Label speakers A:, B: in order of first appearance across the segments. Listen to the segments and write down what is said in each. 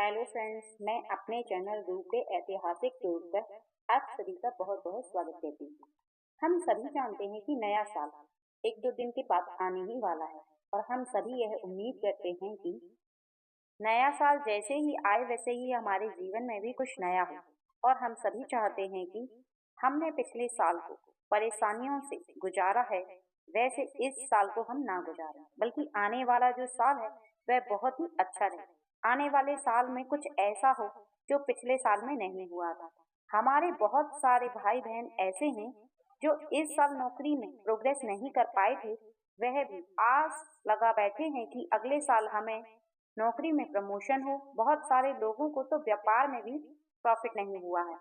A: Hello friends, मैं अपने channel रू के ऐतिहासिक टूर पर आप सभी का बहुत बहुत स्वागत करती हूँ। हम सभी जानते हैं कि नया साल एक दो दिन के बाद आने ही वाला है और हम सभी यह उम्मीद करते हैं कि नया साल जैसे ही आए वैसे ही हमारे जीवन में भी कुछ नया हो। और हम सभी चाहते हैं कि हमने पिछले साल को परेशानियों से गुजारा है, वैसे इस साल को हम ना गुजारें, बल्कि आने वाला जो साल है वह बहुत ही अच्छा रहे। आने वाले साल में कुछ ऐसा हो जो पिछले साल में नहीं हुआ था। हमारे बहुत सारे भाई बहन ऐसे हैं जो इस साल नौकरी में प्रोग्रेस नहीं कर पाए थे, वह भी आस लगा बैठे हैं कि अगले साल हमें नौकरी में प्रमोशन हो। बहुत सारे लोगों को तो व्यापार में भी प्रॉफिट नहीं हुआ है,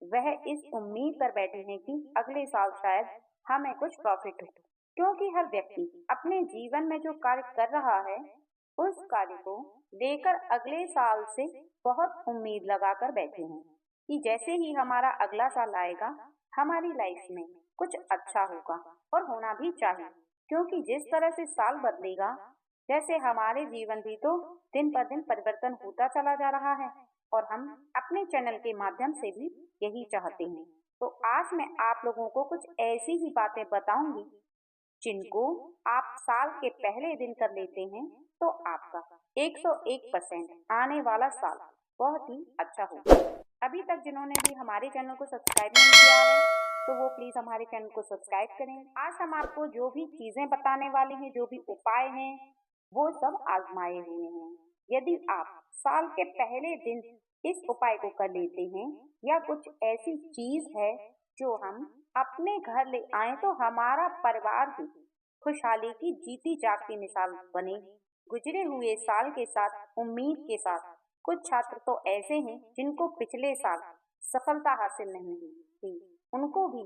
A: वह इस उम्मीद पर बैठे हैं कि अगले साल शायद हमें कुछ प्रॉफिट हो। क्योंकि हर व्यक्ति अपने जीवन में जो कार्य कर रहा है उस कार्य को लेकर अगले साल से बहुत उम्मीद लगाकर बैठे हैं कि जैसे ही हमारा अगला साल आएगा हमारी लाइफ में कुछ अच्छा होगा। और होना भी चाहिए, क्योंकि जिस तरह से साल बदलेगा जैसे हमारे जीवन भी तो दिन पर दिन परिवर्तन होता चला जा रहा है और हम अपने चैनल के माध्यम से भी यही चाहते हैं। तो आज मैं आप लोगों को कुछ ऐसी ही बातें बताऊंगी जिनको आप साल के पहले दिन कर लेते हैं तो आपका 101% आने वाला साल बहुत ही अच्छा होगा। अभी तक जिन्होंने भी हमारे चैनल को सब्सक्राइब नहीं किया है तो वो प्लीज हमारे चैनल को सब्सक्राइब करें। आज हम आपको जो भी चीजें बताने वाले हैं, जो भी उपाय हैं, वो सब आजमाए हुए हैं। यदि आप साल के पहले दिन इस उपाय को कर लेते हैं या कुछ ऐसी चीज है जो हम अपने घर ले आए तो हमारा परिवार भी खुशहाली की जीती जागती मिसाल बने। गुजरे हुए साल के साथ उम्मीद के साथ कुछ छात्र तो ऐसे हैं जिनको पिछले साल सफलता हासिल नहीं हुई थी, उनको भी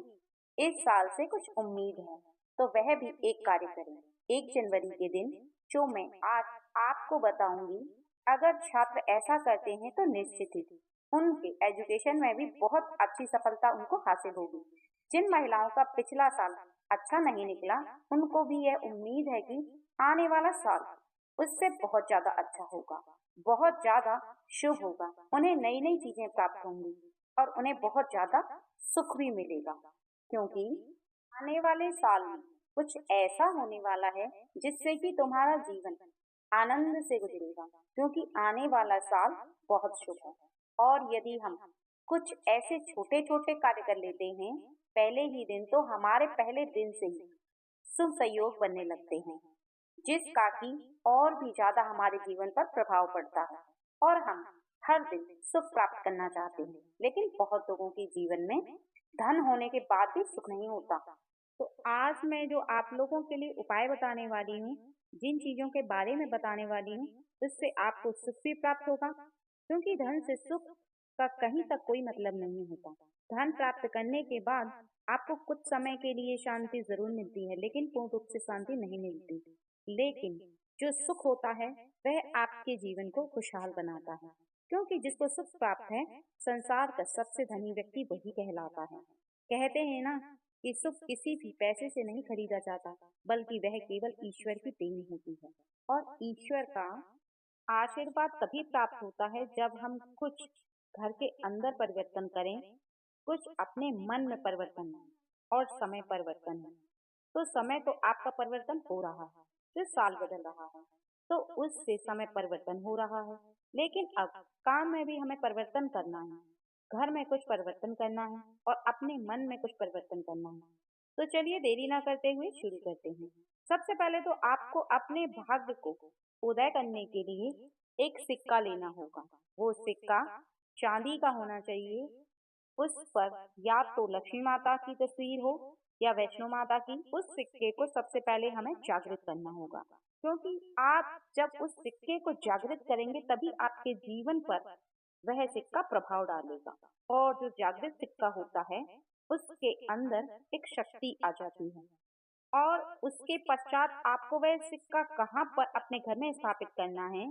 A: इस साल से कुछ उम्मीद है, तो वह भी एक कार्य करें 1 जनवरी के दिन, जो मैं आज आपको बताऊंगी। अगर छात्र ऐसा करते हैं तो निश्चित ही उनके एजुकेशन में भी बहुत अच्छी सफलता उनको हासिल होगी। जिन महिलाओं का पिछला साल अच्छा नहीं निकला उनको भी यह उम्मीद है कि आने वाला साल उससे बहुत ज्यादा अच्छा होगा, बहुत ज्यादा शुभ होगा। उन्हें नई नई चीजें प्राप्त होंगी और उन्हें बहुत ज्यादा सुख भी मिलेगा, क्योंकि आने वाले साल में कुछ ऐसा होने वाला है जिससे कि तुम्हारा जीवन आनंद से गुजरेगा, क्योंकि आने वाला साल बहुत शुभ है। और यदि हम कुछ ऐसे छोटे छोटे कार्य कर लेते हैं पहले ही दिन तो हमारे पहले दिन से ही शुभ संयोग बनने लगते हैं, जिसका कि और भी ज्यादा हमारे जीवन पर प्रभाव पड़ता है और हम हर दिन सुख प्राप्त करना चाहते हैं। लेकिन बहुत लोगों के जीवन में धन होने के बाद भी सुख नहीं होता। तो आज मैं जो आप लोगों के लिए उपाय बताने वाली हूँ, जिन चीजों के बारे में बताने वाली हूँ, उससे आपको सुख भी प्राप्त होगा, क्योंकि धन से सुख का कहीं तक कोई मतलब नहीं होता। धन प्राप्त करने के बाद आपको कुछ समय के लिए शांति जरूर मिलती है, लेकिन पूर्ण रूप से शांति नहीं मिलती। लेकिन जो सुख होता है वह आपके जीवन को खुशहाल बनाता है, क्योंकि जिसको सुख प्राप्त है संसार का सबसे धनी व्यक्ति वही कहलाता है। कहते हैं ना कि सुख किसी भी पैसे से नहीं खरीदा जाता, बल्कि वह केवल ईश्वर की देन होती है। और ईश्वर का आशीर्वाद तभी प्राप्त होता है जब हम कुछ घर के अंदर परिवर्तन करें, कुछ अपने मन में परिवर्तन और समय परिवर्तन है। तो समय तो आपका परिवर्तन हो रहा है, जो साल बदल रहा है तो उससे समय परिवर्तन हो रहा है। लेकिन अब काम में भी हमें परिवर्तन करना है, घर में कुछ परिवर्तन करना है और अपने मन में कुछ परिवर्तन करना है। तो चलिए देरी ना करते हुए शुरू करते हैं। सबसे पहले तो आपको अपने भाग्य को उदय करने के लिए एक सिक्का लेना होगा। वो सिक्का चांदी का होना चाहिए, उस पर या तो लक्ष्मी माता की तस्वीर हो या वैष्णो माता की। उस सिक्के को सबसे पहले हमें जागृत करना होगा, क्योंकि आप जब उस सिक्के को जागृत करेंगे तभी आपके जीवन पर वह सिक्का प्रभाव डालेगा। और जो जागृत सिक्का होता है उसके अंदर एक शक्ति आ जाती है। और उसके पश्चात आपको वह सिक्का कहाँ पर अपने घर में स्थापित करना है।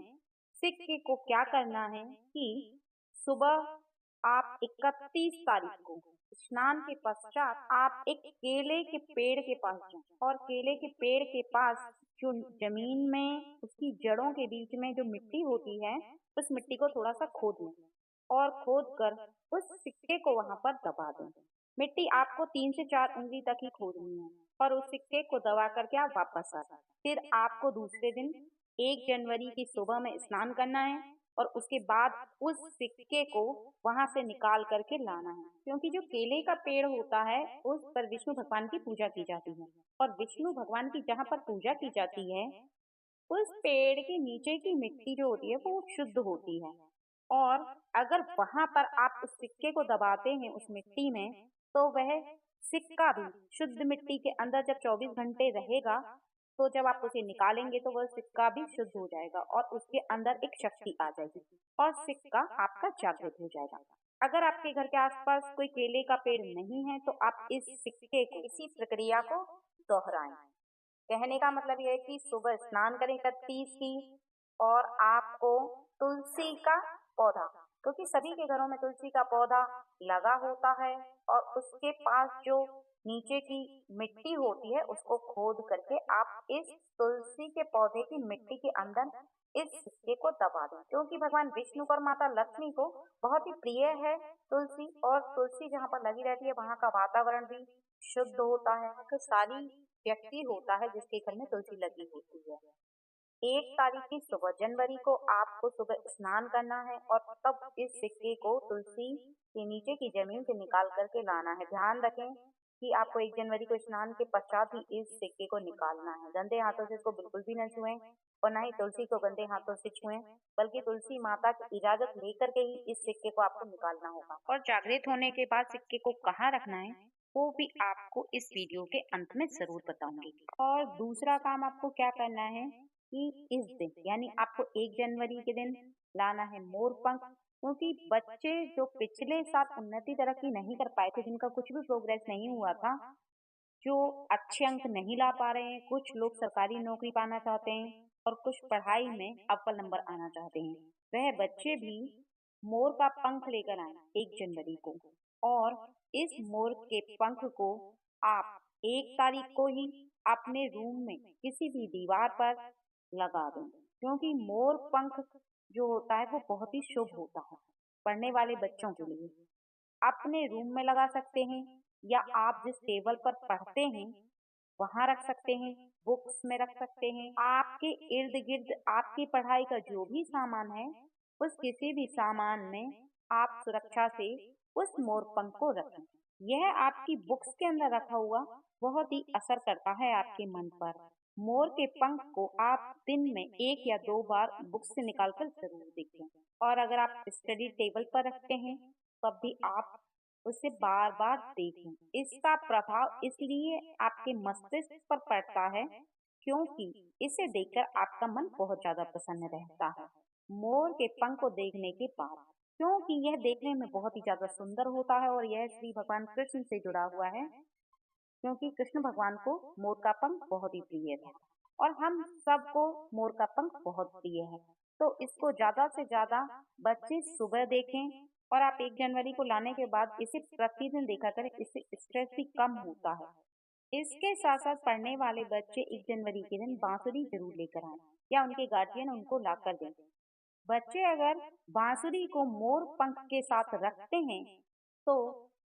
A: सिक्के को क्या करना है कि सुबह आप 31 तारीख को स्नान के पश्चात आप एक केले के पेड़ के पास जाएं और केले के पेड़ के पास जो जमीन में उसकी जड़ों के बीच में जो मिट्टी होती है उस मिट्टी को थोड़ा सा खोद लें और खोद कर उस सिक्के को वहां पर दबा दें। मिट्टी आपको 3 से 4 उंगली तक ही खोदनी है और उस सिक्के को दबा करके आप वापस आ जाए। फिर आपको दूसरे दिन 1 जनवरी की सुबह में स्नान करना है और उसके बाद उस सिक्के को वहां से निकाल करके लाना है, क्योंकि जो केले का पेड़ होता है उस पर विष्णु भगवान की पूजा की जाती है और विष्णु भगवान की जहाँ पर पूजा की जाती है उस पेड़ के नीचे की मिट्टी जो होती है वो शुद्ध होती है। और अगर वहां पर आप उस सिक्के को दबाते हैं उस मिट्टी में, तो वह सिक्का भी शुद्ध मिट्टी के अंदर जब 24 घंटे रहेगा, तो जब आप उसे निकालेंगे तो वह सिक्का भी शुद्ध हो जाएगा और उसके अंदर एक शक्ति आ जाएगी और सिक्का आपका जागृत हो जाएगा। अगर आपके घर के आसपास कोई केले का पेड़ नहीं है तो आप इस सिक्के को, इसी प्रक्रिया को दोहराएं। कहने का मतलब यह है कि सुबह स्नान करें 31 की और आपको तुलसी का पौधा, क्योंकि सभी के घरों में तुलसी का पौधा लगा होता है, और उसके पास जो नीचे की मिट्टी होती है उसको खोद करके आप इस तुलसी के पौधे की मिट्टी के अंदर इस सिक्के को दबा दें, क्योंकि भगवान विष्णु और माता लक्ष्मी को बहुत ही प्रिय है तुलसी। और तुलसी जहाँ पर लगी रहती है वहाँ का वातावरण भी शुद्ध होता है, तो सारी व्यक्ति होता है जिसके घर में तुलसी लगी होती है। 1 तारीख की सुबह, जनवरी को आपको सुबह स्नान करना है और तब इस सिक्के को तुलसी के नीचे की जमीन से निकाल करके लाना है। ध्यान रखें कि आपको 1 जनवरी को स्नान के पश्चात ही इस सिक्के को निकालना है। गंदे हाथों से इसको बिल्कुल भी न छुएं और न ही तुलसी को गंदे हाथों से छुएं, बल्कि तुलसी माता की इजाजत लेकर के ही इस सिक्के को आपको निकालना होगा। और जागृत होने के बाद सिक्के को कहाँ रखना है वो भी आपको इस वीडियो के अंत में जरूर बताऊंगी। और दूसरा काम आपको क्या करना है कि इस दिन यानी आपको 1 जनवरी के दिन लाना है मोर पंख, क्योंकि बच्चे जो पिछले साल उन्नति तरक्की नहीं कर पाए थे, जिनका कुछ भी प्रोग्रेस नहीं हुआ था, जो अच्छे अंक नहीं ला पा रहे हैं, कुछ लोग सरकारी नौकरी पाना चाहते हैं और कुछ पढ़ाई में अव्वल नंबर आना चाहते हैं, वह बच्चे भी मोर का पंख लेकर आए 1 जनवरी को। और इस मोर के पंख को आप 1 तारीख को ही अपने रूम में किसी भी दीवार पर लगा दें, क्योंकि मोर पंख जो होता है वो बहुत ही शुभ होता है पढ़ने वाले बच्चों के लिए। अपने रूम में लगा सकते हैं या आप जिस टेबल पर पढ़ते हैं वहां रख सकते हैं, बुक्स में रख सकते हैं। आपके इर्द गिर्द आपकी पढ़ाई का जो भी सामान है उस किसी भी सामान में आप सुरक्षा से उस मोर पंख को रखें। यह आपकी बुक्स के अंदर रखा हुआ बहुत ही असर करता है आपके मन पर। मोर के पंख को आप दिन में 1 या 2 बार बुक्स से निकालकर जरूर देखें, और अगर आप स्टडी टेबल पर रखते हैं तब भी आप उसे बार बार देखें। इसका प्रभाव इसलिए आपके मस्तिष्क पर पड़ता है क्योंकि इसे देखकर आपका मन बहुत ज्यादा प्रसन्न रहता है मोर के पंख को देखने के बाद, क्योंकि यह देखने में बहुत ही ज्यादा सुंदर होता है और यह श्री भगवान कृष्ण से जुड़ा हुआ है, क्योंकि कृष्ण भगवान को मोर का पंख बहुत ही प्रिय था और हम सबको मोर का पंख बहुत प्रिय है। तो इसको ज्यादा से ज्यादा बच्चे सुबह देखें और आप 1 जनवरी को लाने के बाद इसे प्रतिदिन देखा करें, इससे स्ट्रेस भी कम होता है। इसके साथ साथ पढ़ने वाले बच्चे 1 जनवरी के दिन बांसुरी जरूर लेकर आए या उनके गार्जियन उनको ला कर दें। बच्चे अगर बांसुरी को मोर पंख के साथ रखते हैं तो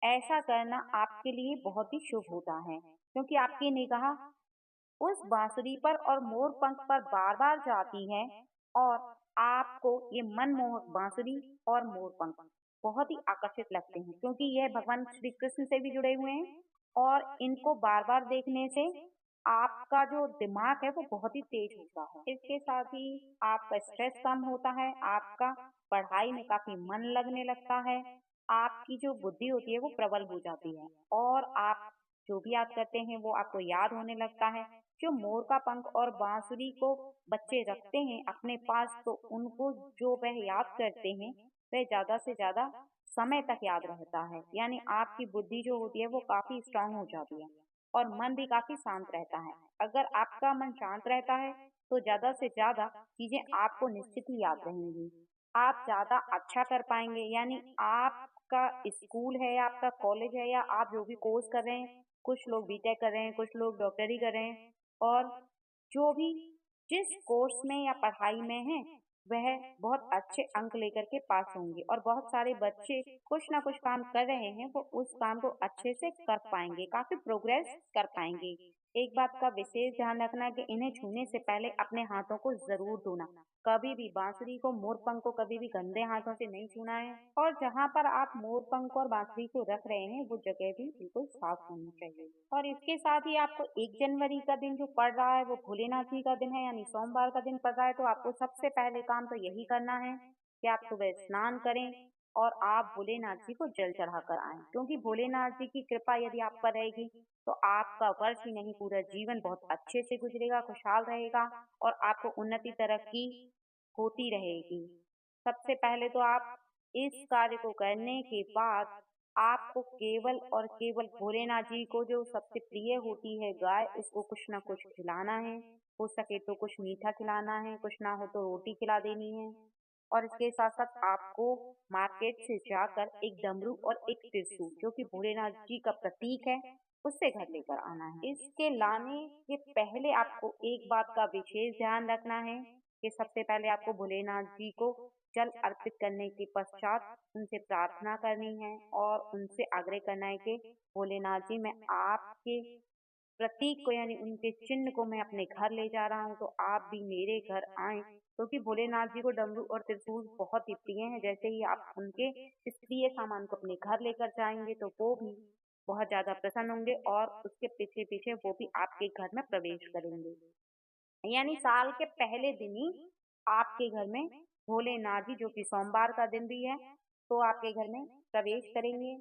A: ऐसा करना आपके लिए बहुत ही शुभ होता है, क्योंकि आपकी निगाह उस बांसुरी पर और मोर पंख पर बार बार जाती है और आपको ये मनमोहक बांसुरी और मोर पंख बहुत ही आकर्षित लगते हैं, क्योंकि यह भगवान श्री कृष्ण से भी जुड़े हुए हैं और इनको बार बार देखने से आपका जो दिमाग है वो बहुत ही तेज होता है। इसके साथ ही आपका स्ट्रेस कम होता है, आपका पढ़ाई में काफी मन लगने लगता है, आपकी जो बुद्धि होती है वो प्रबल हो जाती है और आप जो भी याद करते हैं वो आपको याद होने लगता है। जो मोर का पंख और बांसुरी को बच्चे रखते हैं अपने पास तो उनको जो वह याद करते हैं वह ज्यादा से ज्यादा समय तक याद रहता है, यानी आपकी बुद्धि जो होती है वो काफी स्ट्रांग हो जाती है और मन भी काफी शांत रहता है। अगर आपका मन शांत रहता है तो ज्यादा से ज्यादा चीजें आपको निश्चित ही याद रहेंगी, आप ज्यादा अच्छा कर पाएंगे। यानी आपका स्कूल है या आपका कॉलेज है या आप जो भी कोर्स कर रहे हैं, कुछ लोग बीटेक कर रहे हैं, कुछ लोग डॉक्टरी कर रहे हैं, और जो भी जिस कोर्स में या पढ़ाई में है वह बहुत अच्छे अंक लेकर के पास होंगे और बहुत सारे बच्चे कुछ ना कुछ काम कर रहे हैं वो उस काम को अच्छे से कर पाएंगे, काफी प्रोग्रेस कर पाएंगे। एक बात का विशेष ध्यान रखना कि इन्हें छूने से पहले अपने हाथों को जरूर धोना। कभी भी बांसुरी को, मोरपंख को कभी भी गंदे हाथों से नहीं छूना है। और जहाँ पर आप मोरपंख और बांसुरी को रख रहे हैं वो जगह भी बिल्कुल साफ होनी चाहिए। और इसके साथ ही आपको 1 जनवरी का दिन जो पड़ रहा है वो भोलेनाथ जी का दिन है, यानी सोमवार का दिन पड़ रहा है। तो आपको सबसे पहले काम तो यही करना है कि आप सुबह स्नान करें और आप भोलेनाथ जी को जल चढ़ा कर आएं, क्योंकि भोलेनाथ जी की कृपा यदि आप पर रहेगी तो आपका वर्ष ही नहीं पूरा जीवन बहुत अच्छे से गुजरेगा, खुशहाल रहेगा और आपको उन्नति तरक्की होती रहेगी। सबसे पहले तो आप इस कार्य को करने के बाद आपको केवल और केवल भोलेनाथ जी को जो सबसे प्रिय होती है गाय, उसको कुछ ना कुछ खिलाना है। हो सके तो कुछ मीठा खिलाना है, कुछ ना हो तो रोटी खिला देनी है। और इसके साथ साथ आपको मार्केट से जाकर एक डमरू और एक त्रिशूल, जो कि भोलेनाथ जी का प्रतीक है, उससे घर लेकर आना है। इसके लाने के पहले आपको एक बात का विशेष ध्यान रखना है कि सबसे पहले आपको भोलेनाथ जी को जल अर्पित करने के पश्चात उनसे प्रार्थना करनी है और उनसे आग्रह करना है कि भोलेनाथ जी, मैं आपके प्रतीक को यानी उनके चिन्ह को मैं अपने घर ले जा रहा हूँ, तो आप भी मेरे घर आए, क्योंकि भोलेनाथ जी को डमरू और त्रिशूल बहुत ही प्रिय हैं। जैसे ही आप उनके इस प्रिय सामान को अपने घर लेकर जाएंगे तो वो भी बहुत ज्यादा प्रसन्न होंगे और उसके पीछे पीछे वो भी आपके घर में प्रवेश करेंगे। यानी साल के पहले दिन ही आपके घर में भोलेनाथ जी, जो कि सोमवार का दिन भी है, तो आपके घर में प्रवेश करेंगे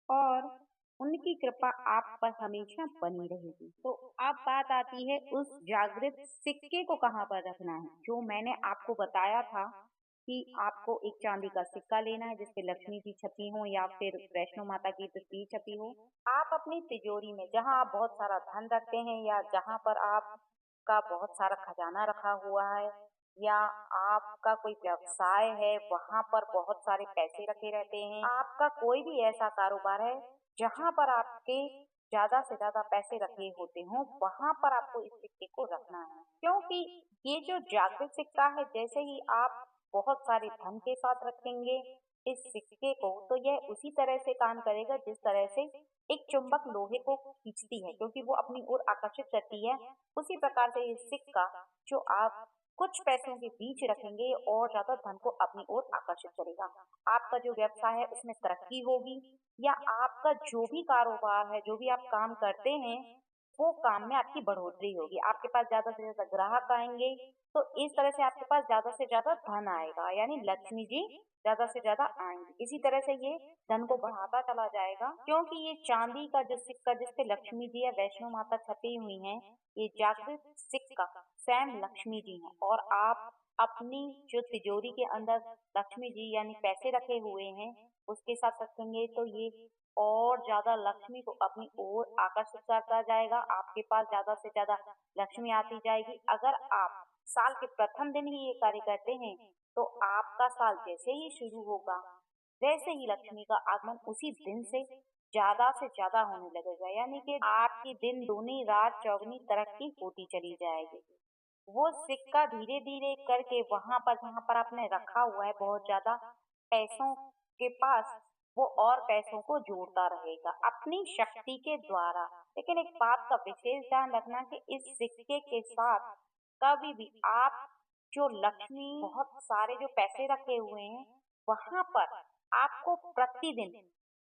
A: और उनकी कृपा आप पर हमेशा बनी रहेगी। तो अब बात आती है उस जागृत सिक्के को कहाँ पर रखना है, जो मैंने आपको बताया था कि आपको एक चांदी का सिक्का लेना है जिसपे लक्ष्मी जी छपी हो या फिर वैष्णो माता की तस्वीर छपी हो। आप अपनी तिजोरी में, जहाँ आप बहुत सारा धन रखते हैं या जहाँ पर आपका बहुत सारा खजाना रखा हुआ है या आपका कोई व्यवसाय है, वहाँ पर बहुत सारे पैसे रखे रहते हैं, आपका कोई भी ऐसा कारोबार है जहाँ पर आपके ज्यादा से ज्यादा पैसे रखे होते हों, वहां पर आपको इस सिक्के को रखना है। क्योंकि ये जो जागृत सिक्का है, जैसे ही आप बहुत सारे धन के साथ रखेंगे इस सिक्के को, तो यह उसी तरह से काम करेगा जिस तरह से एक चुंबक लोहे को खींचती है, क्योंकि वो अपनी ओर आकर्षित करती है। उसी प्रकार से ये सिक्का, जो आप कुछ पैसों के बीच रखेंगे और ज्यादा धन को अपनी ओर आकर्षित करेगा। आपका जो व्यवसाय है उसमें तरक्की होगी या आपका जो भी कारोबार है, जो भी आप काम करते हैं, वो काम में आपकी बढ़ोतरी होगी। आपके पास ज्यादा से ज्यादा ग्राहक आएंगे, तो इस तरह से आपके पास ज्यादा से ज्यादा धन आएगा, यानी लक्ष्मी जी ज्यादा से ज्यादा आएंगी। इसी तरह से ये धन को बढ़ाता चला जाएगा, क्योंकि ये चांदी का जो सिक्का जिसपे लक्ष्मी जी या वैष्णो माता छपी हुई हैं, ये जागृत सिक्का स्वयं लक्ष्मी जी हैं। और आप अपनी जो तिजोरी के अंदर लक्ष्मी जी यानी पैसे रखे हुए हैं उसके साथ रखेंगे, तो ये और ज्यादा लक्ष्मी को अपनी ओर आकर्षित करता जाएगा। आपके पास ज्यादा से ज्यादा लक्ष्मी आती जाएगी। अगर आप साल के प्रथम दिन ही ये कार्य करते हैं तो आपका साल जैसे ही शुरू होगा वैसे ही लक्ष्मी का आगमन उसी दिन से ज्यादा होने लगेगा, यानी कि आपकी दिन दूनी रात चौगुनी तरक्की होती चली जाएगी। वो सिक्का धीरे धीरे करके वहां पर जहां पर आपने रखा हुआ है बहुत ज्यादा पैसों के पास, वो और पैसों को जोड़ता रहेगा अपनी शक्ति के द्वारा। लेकिन एक बात का विशेष ध्यान रखना कि इस सिक्के के साथ कभी भी आप जो लक्ष्मी बहुत सारे जो पैसे रखे हुए हैं वहां पर आपको प्रतिदिन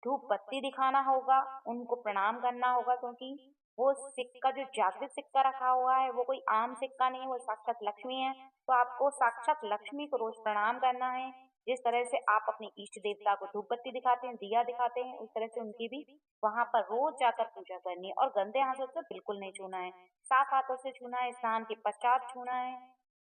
A: धूप बत्ती दिखाना होगा, उनको प्रणाम करना होगा, क्योंकि वो सिक्का जो जागृत सिक्का रखा हुआ है वो कोई आम सिक्का नहीं, वो साक्षात लक्ष्मी है। तो आपको साक्षात लक्ष्मी को रोज प्रणाम करना है। जिस तरह से आप अपने इष्ट देवता को धूप बत्ती दिखाते हैं, दिया दिखाते हैं, उस तरह से उनकी भी वहां पर रोज जाकर पूजा करनी है। और गंदे हाथों से बिल्कुल नहीं छूना है, साफ हाथों से छूना है, स्नान के पश्चात छूना है।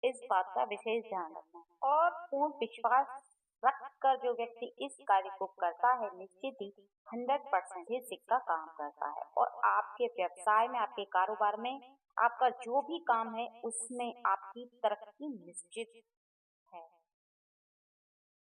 A: इस बात का विशेष ध्यान रखना है। और पूर्ण विश्वास रख कर जो व्यक्ति इस कार्य को करता है, निश्चित ही 100% ही सिक्का काम करता है और आपके व्यवसाय में, आपके कारोबार में, आपका जो भी काम है उसमें आपकी तरक्की निश्चित